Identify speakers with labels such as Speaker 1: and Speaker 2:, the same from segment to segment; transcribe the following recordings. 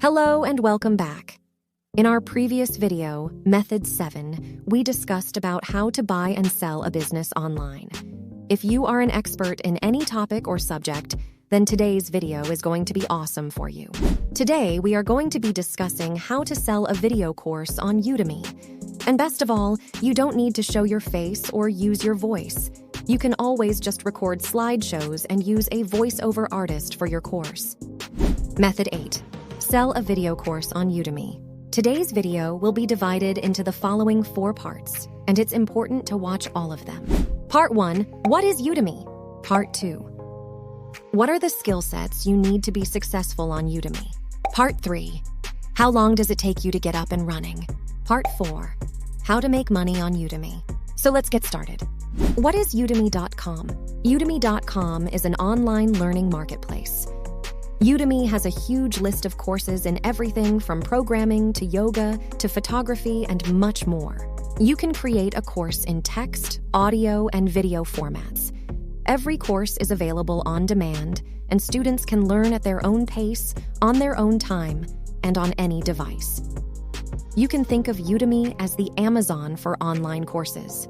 Speaker 1: Hello and welcome back. In our previous video, Method 7, we discussed about how to buy and sell a business online. If you are an expert in any topic or subject, then today's video is going to be awesome for you. Today, we are going to be discussing how to sell a video course on Udemy. And best of all, you don't need to show your face or use your voice. You can always just record slideshows and use a voiceover artist for your course. Method 8. Sell a video course on Udemy. Today's video will be divided into the following 4 parts, and it's important to watch all of them. Part 1. What is Udemy? Part 2. What are the skill sets you need to be successful on Udemy? Part 3. How long does it take you to get up and running? Part 4. How to make money on Udemy. So let's get started. What is Udemy.com? Udemy.com is an online learning marketplace. Udemy has a huge list of courses in everything from programming to yoga to photography and much more. You can create a course in text, audio, and video formats. Every course is available on demand, and students can learn at their own pace, on their own time, and on any device. You can think of Udemy as the Amazon for online courses.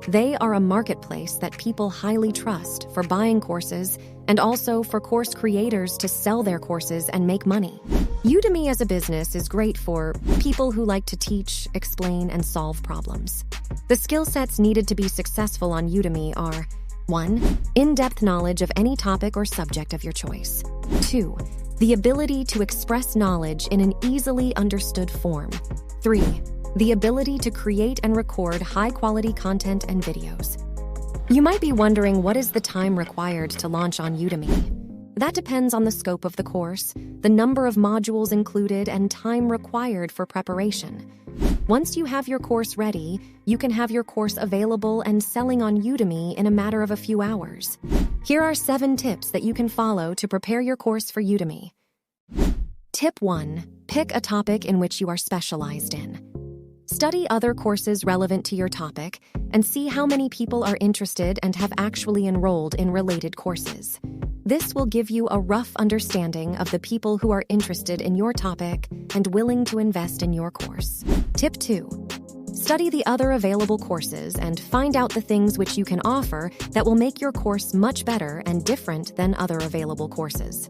Speaker 1: They are a marketplace that people highly trust for buying courses and also for course creators to sell their courses and make money. Udemy as a business is great for people who like to teach, explain, and solve problems. The skill sets needed to be successful on Udemy are 1. In-depth knowledge of any topic or subject of your choice. 2. The ability to express knowledge in an easily understood form. 3. The ability to create and record high-quality content and videos. You might be wondering, what is the time required to launch on Udemy? That depends on the scope of the course, the number of modules included, and time required for preparation. Once you have your course ready, you can have your course available and selling on Udemy in a matter of a few hours. Here are 7 tips that you can follow to prepare your course for Udemy. Tip 1. Pick a topic in which you are specialized in. Study other courses relevant to your topic and see how many people are interested and have actually enrolled in related courses. This will give you a rough understanding of the people who are interested in your topic and willing to invest in your course. Tip 2. Study the other available courses and find out the things which you can offer that will make your course much better and different than other available courses.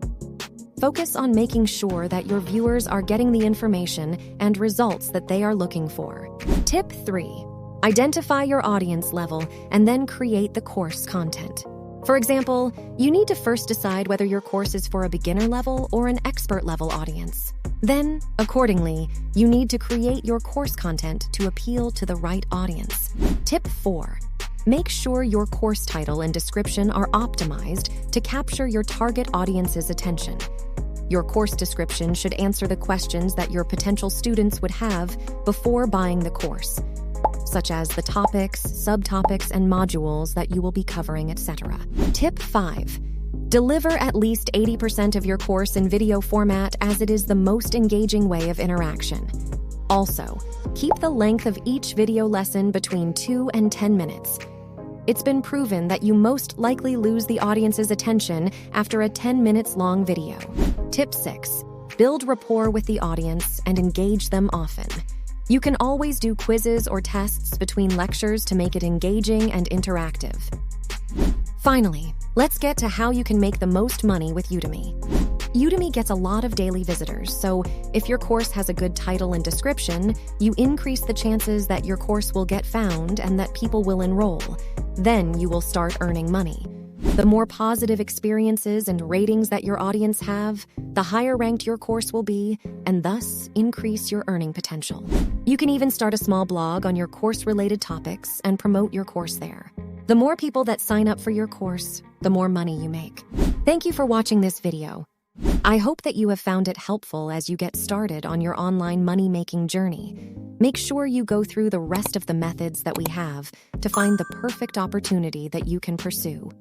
Speaker 1: Focus on making sure that your viewers are getting the information and results that they are looking for. Tip 3. Identify your audience level and then create the course content. For example, you need to first decide whether your course is for a beginner level or an expert level audience. Then, accordingly, you need to create your course content to appeal to the right audience. Tip 4. Make sure your course title and description are optimized to capture your target audience's attention. Your course description should answer the questions that your potential students would have before buying the course, such as the topics, subtopics, and modules that you will be covering, etc. Tip 5. Deliver at least 80% of your course in video format, as it is the most engaging way of interaction. Also, keep the length of each video lesson between 2 and 10 minutes. It's been proven that you most likely lose the audience's attention after a 10 minutes long video. Tip 6. Build rapport with the audience and engage them often. You can always do quizzes or tests between lectures to make it engaging and interactive. Finally, let's get to how you can make the most money with Udemy. Udemy gets a lot of daily visitors, so if your course has a good title and description, you increase the chances that your course will get found and that people will enroll. Then you will start earning money. The more positive experiences and ratings that your audience have, the higher ranked your course will be, and thus increase your earning potential. You can even start a small blog on your course-related topics and promote your course there. The more people that sign up for your course, the more money you make. Thank you for watching this video. I hope that you have found it helpful as you get started on your online money-making journey. Make sure you go through the rest of the methods that we have to find the perfect opportunity that you can pursue.